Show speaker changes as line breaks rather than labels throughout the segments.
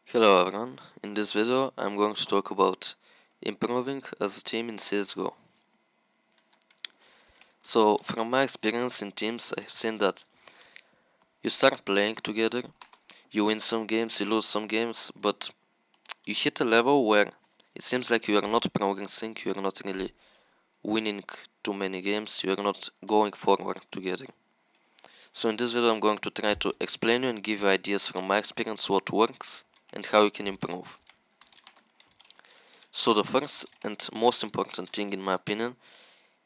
Hello everyone, in this video I'm going to talk about improving as a team in CSGO. So from my experience in teams, I've seen that you start playing together, you win some games, you lose some games, but you hit a level where it seems like you are not progressing, you are not really winning too many games, you are not going forward together. So in this video I'm going to try to explain you and give you ideas from my experience what works and how you can improve. So the first and most important thing in my opinion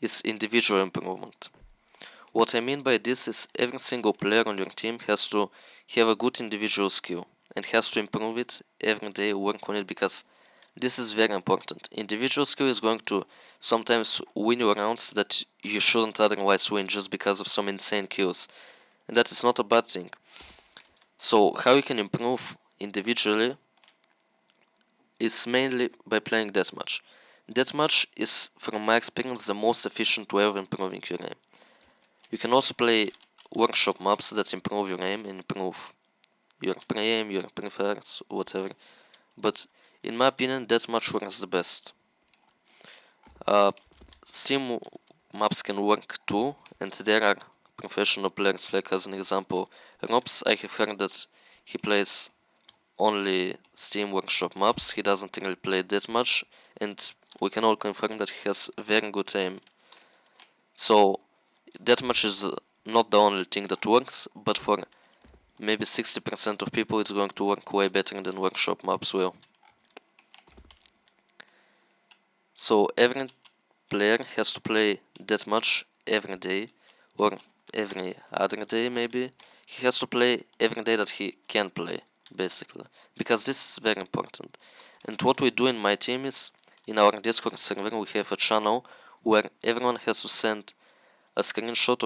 is individual improvement. What I mean by this is every single player on your team has to have a good individual skill and has to improve it every day, work on it, because this is very important. Individual skill is going to sometimes win you rounds that you shouldn't otherwise win just because of some insane kills, and that is not a bad thing. So how you can improve individually is mainly by playing deathmatch. Deathmatch is, from my experience, the most efficient way of improving your aim. You can also play workshop maps that improve your aim and improve your pre-aim, your prefers, whatever. But in my opinion, deathmatch works the best. Uh, Steam maps can work too, and there are professional players, like as an example, Robs. I have heard that he plays only Steam Workshop maps, he doesn't really play that much, and we can all confirm that he has very good aim. So deathmatch is not the only thing that works, but for maybe 60% of people it's going to work way better than workshop maps will. So every player has to play deathmatch every day, or every other day maybe. He has to play every day that he can play, basically, because this is very important. And what we do in my team is, in our Discord server we have a channel where everyone has to send a screenshot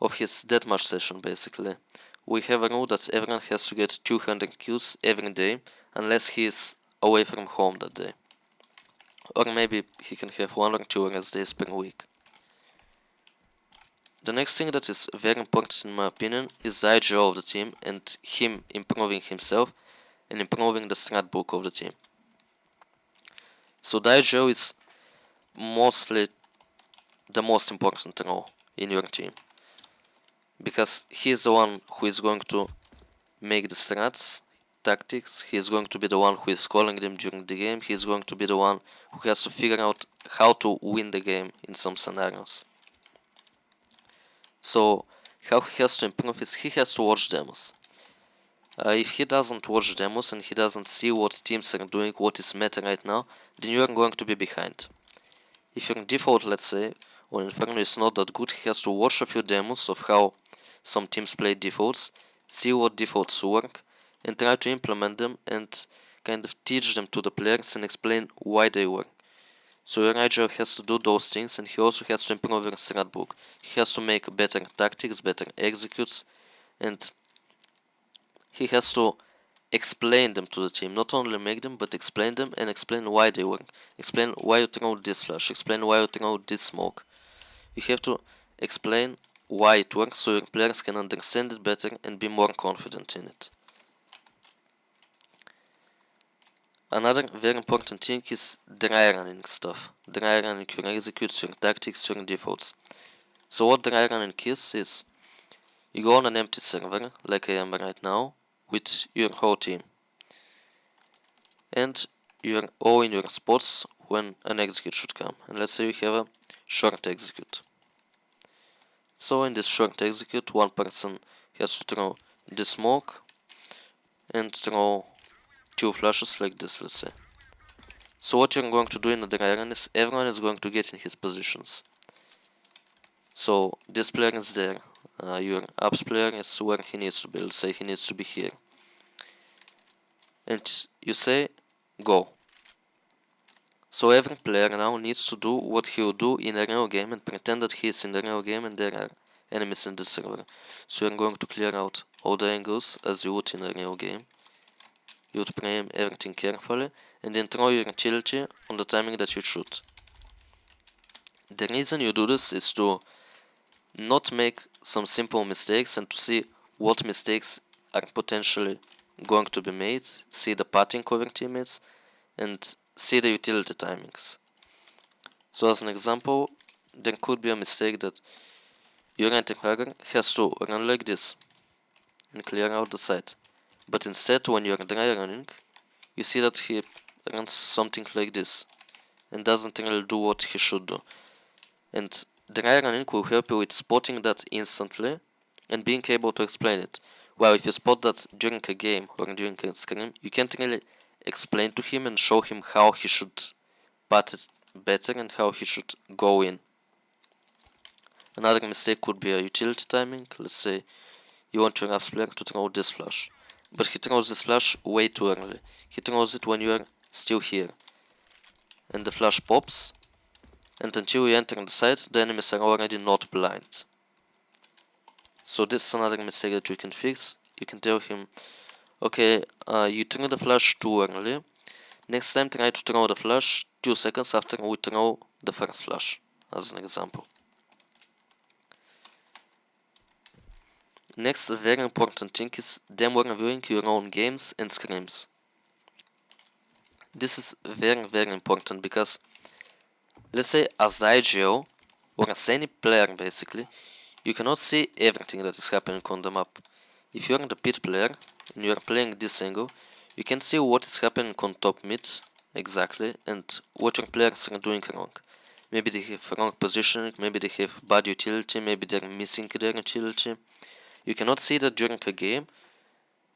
of his deathmatch session, basically. We have a rule that everyone has to get 200 kills every day, unless he is away from home that day. Or maybe he can have 1 or 2 rest days per week. The next thing that is very important in my opinion is the IGO of the team and him improving himself and improving the strat book of the team. So the IGO is mostly the most important role in your team, because he is the one who is going to make the strats, tactics, he is going to be the one who is calling them during the game, he is going to be the one who has to figure out how to win the game in some scenarios. So how he has to improve is he has to watch demos. If he doesn't watch demos and he doesn't see what teams are doing, what is meta right now, then you are going to be behind. If your default, let's say, on Inferno is not that good, he has to watch a few demos of how some teams play defaults, see what defaults work, and try to implement them and kind of teach them to the players and explain why they work. So your IGL has to do those things, and he also has to improve your strat book. He has to make better tactics, better executes, and he has to explain them to the team. Not only make them, but explain them and explain why they work. Explain why you throw this flash, explain why you throw this smoke. You have to explain why it works so your players can understand it better and be more confident in it. Another very important thing is dry running stuff. Dry running your executes, your tactics, your defaults. So what dry running is you go on an empty server, like I am right now, with your whole team. And you're all in your spots when an execute should come. And let's say you have a short execute. So in this short execute, one person has to throw the smoke and throw 2 flashes like this, let's say. So what you're going to do in the dry run is everyone is going to get in his positions. So this player is there, your ups player is where he needs to be, let's say he needs to be here. And you say, go. So every player now needs to do what he will do in a real game and pretend that he is in the real game and there are enemies in the server. So you're going to clear out all the angles as you would in a real game. You would pre-aim everything carefully and then throw your utility on the timing that you shoot. The reason you do this is to not make some simple mistakes and to see what mistakes are potentially going to be made, see the pattern of your teammates, and see the utility timings. So as an example, there could be a mistake that your anti-hugger has to run like this and clear out the site. But instead, when you're dry running, you see that he runs something like this and doesn't really do what he should do. And dry running will help you with spotting that instantly and being able to explain it. While if you spot that during a game or during a scrim, you can't really explain to him and show him how he should pat it better and how he should go in. Another mistake could be a utility timing. Let's say you want your apps player to throw this flash, but he throws this flash way too early. He throws it when you are still here, and the flash pops, and until you enter the site, the enemies are already not blind. So this is another mistake that you can fix. You can tell him, okay, you threw the flash too early. Next time try to throw the flash 2 seconds after we throw the first flash, as an example. Next very important thing is demo reviewing your own games and scrims. This is very important because let's say as IGL or as any player basically, you cannot see everything that is happening on the map. If you are the pit player and you are playing this angle, you can see what is happening on top mid exactly and what your players are doing wrong. Maybe they have wrong positioning, maybe they have bad utility, maybe they are missing their utility. You cannot see that during a game,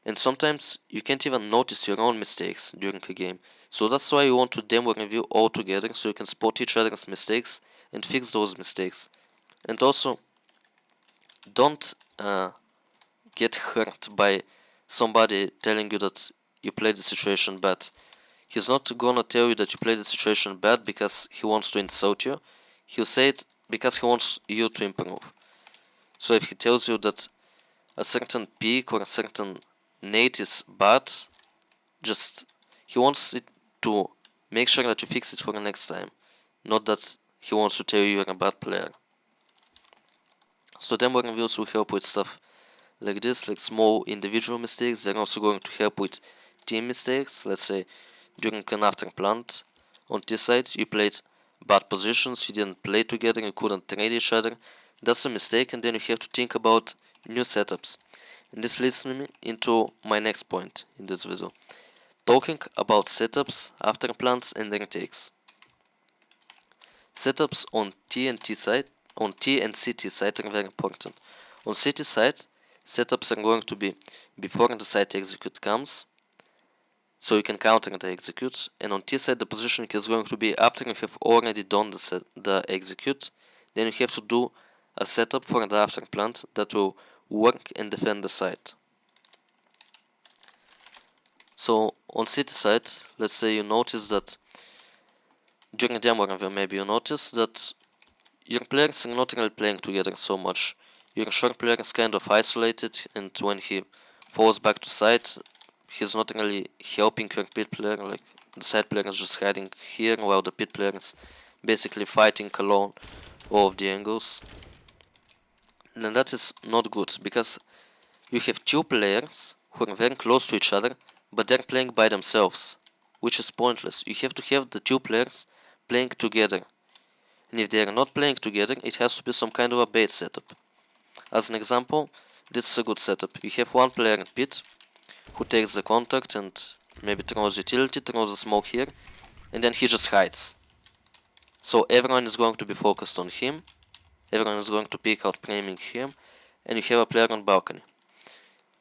and sometimes you can't even notice your own mistakes during a game. So that's why you want to demo review all together so you can spot each other's mistakes and fix those mistakes. And also, don't get hurt by somebody telling you that you played the situation bad. He's not gonna tell you that you played the situation bad because he wants to insult you. He'll say it because he wants you to improve. So if he tells you that a certain peak or a certain nade is bad, just he wants it to make sure that you fix it for the next time, not that he wants to tell you you're a bad player. So demo reviews will help with stuff like this, like small individual mistakes. They're also going to help with team mistakes. Let's say during an after plant on this side you played bad positions, you didn't play together, you couldn't trade each other. That's a mistake, and then you have to think about new setups. And this leads me into my next point in this video, talking about setups, after plants and retakes. Setups on T and CT side are very important. On CT side, setups are going to be before the site execute comes, so you can counter the execute, and on T side the positioning is going to be after you have already done the execute, then you have to do a setup for the after plant that will work and defend the site. So on CT side, let's say you notice that during demo review, maybe you notice that your players are not really playing together so much. Your short player is kind of isolated, and when he falls back to site, he's not really helping your pit player. Like the side player is just hiding here, while the pit player is basically fighting alone all of the angles. And that is not good, because you have two players who are very close to each other, but they're playing by themselves, which is pointless. You have to have the two players playing together. And if they are not playing together, it has to be some kind of a bait setup. As an example, this is a good setup. You have one player in pit who takes the contact and maybe throws utility, throws a smoke here, and then he just hides. So everyone is going to be focused on him, everyone is going to pick out priming him, and you have a player on balcony.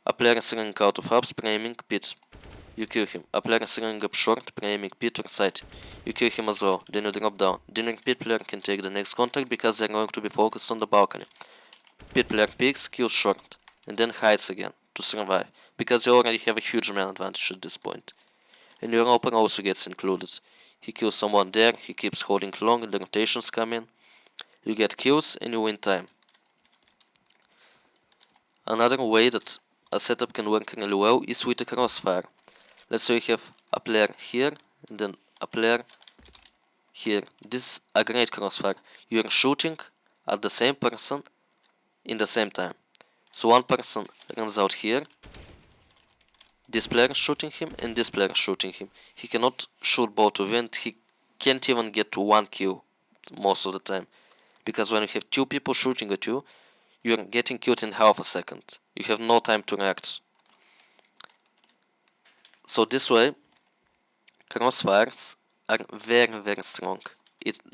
A player is running out of hubs, priming pit. You kill him. A player is running up short, priming pit or side. You kill him as well. Then you drop down. Then your pit player can take the next contact because they're going to be focused on the balcony. Pit player picks, kills short, and then hides again to survive, because you already have a huge man advantage at this point. And your opener also gets included. He kills someone there, he keeps holding long, and the rotations come in. You get kills and you win time. Another way that a setup can work really well is with a crossfire. Let's say you have a player here and then a player here. This is a great crossfire. You are shooting at the same person in the same time. So one person runs out here, this player is shooting him and this player is shooting him. He cannot shoot both of you, and he can't even get to one kill most of the time. Because when you have two people shooting at you, you're getting killed in half a second. You have no time to react. So this way, crossfires are very strong.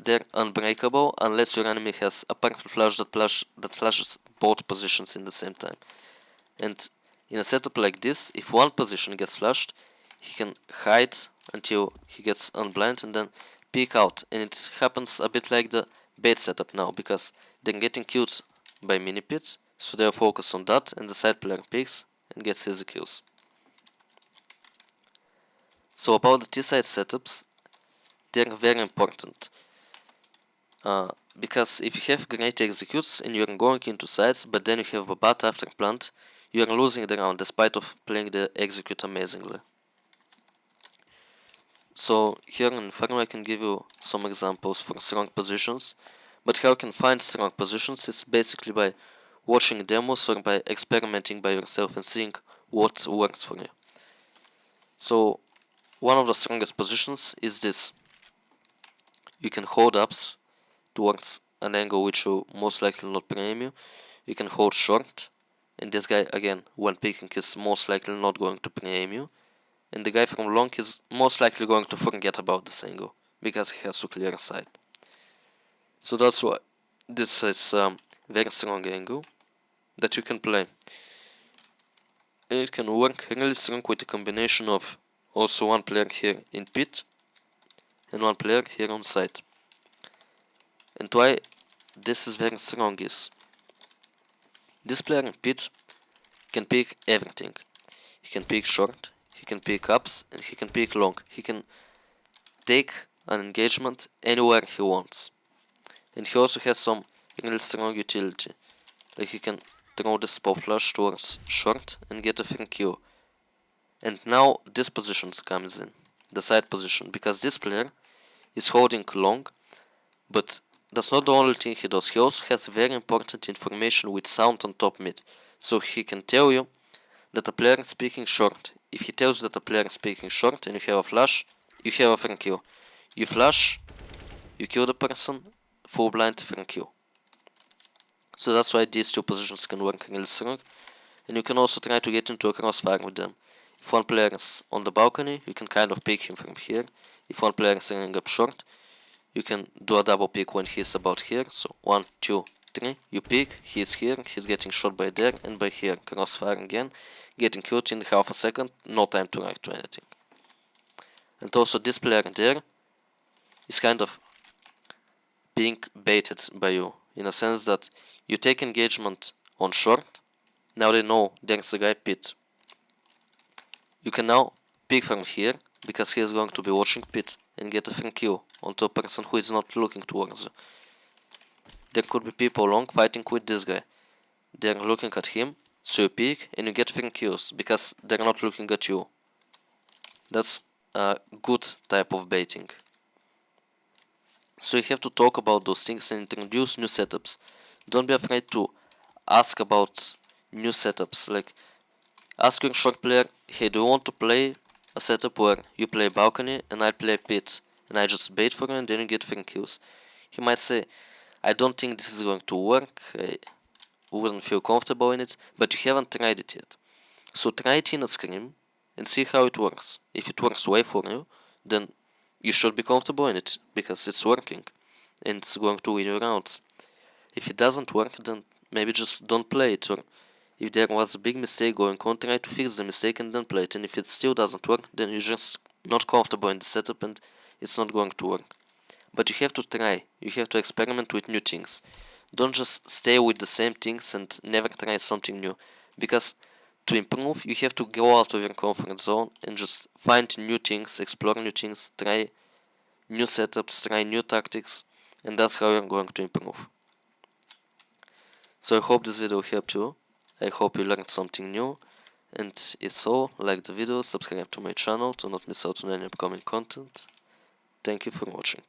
They're unbreakable unless your enemy has a perfect flash that flashes both positions in the same time. And in a setup like this, if one position gets flashed, he can hide until he gets unblind and then peek out. And it happens a bit like the bait setup now, because they're getting killed by mini pits, so they'll focus on that, and the side player peeks and gets easy kills. So about the T-side setups, they're very important. Because if you have great executes and you're going into sides, but then you have a bad after plant, you are losing the round despite of playing the execute amazingly. So here in Inferno I can give you some examples for strong positions, but how you can find strong positions is basically by watching demos or by experimenting by yourself and seeing what works for you. So one of the strongest positions is this. You can hold ups towards an angle which will most likely not pre-aim you. You can hold short, and this guy again when peeking is most likely not going to pre-aim you. And the guy from long is most likely going to forget about this angle, because he has to clear a side. So that's why this is a very strong angle that you can play. And it can work really strong with a combination of also one player here in pit and one player here on side. And why this is very strong is this player in pit can pick everything. He can pick short, he can pick ups, and he can pick long. He can take an engagement anywhere he wants. And he also has some really strong utility. Like he can throw the spot flash towards short and get a free kill. And now this position comes in, the side position, because this player is holding long, but that's not the only thing he does. He also has very important information with sound on top mid. So he can tell you that a player is speaking short. If he tells you that a player is speaking short and you have a flash, you have a free kill. You flash, you kill the person, full blind, free kill. So that's why these two positions can work really strong. And you can also try to get into a crossfire with them. If one player is on the balcony, you can kind of pick him from here. If one player is running up short, you can do a double pick when he's about here. So 1, 2, 3, you pick, he's here, he's getting shot by there and by here, crossfire again, getting killed in half a second, no time to react to anything. And also this player there is kind of being baited by you, in a sense that you take engagement on short, now they know there's a guy pit. You can now pick from here, because he is going to be watching pit and get a free kill onto a person who is not looking towards you. There could be people long fighting with this guy. They're looking at him, so you peek and you get free kills because they're not looking at you. That's a good type of baiting. So you have to talk about those things and introduce new setups. Don't be afraid to ask about new setups. Like ask your short player, hey, do you want to play a setup where you play balcony and I play pit and I just bait for you and then you get free kills? He might say, I don't think this is going to work, I wouldn't feel comfortable in it, but you haven't tried it yet. So try it in a scrim and see how it works. If it works well for you, then you should be comfortable in it, because it's working and it's going to win you rounds. If it doesn't work, then maybe just don't play it, or if there was a big mistake going on, try to fix the mistake and then play it. And if it still doesn't work, then you're just not comfortable in the setup and it's not going to work. But you have to try, you have to experiment with new things. Don't just stay with the same things and never try something new, because to improve you have to go out of your comfort zone and just find new things, explore new things, try new setups, try new tactics, and that's how you're going to improve. So I hope this video helped you. I hope you learned something new, and if so, like the video, subscribe to my channel to not miss out on any upcoming content. Thank you for watching.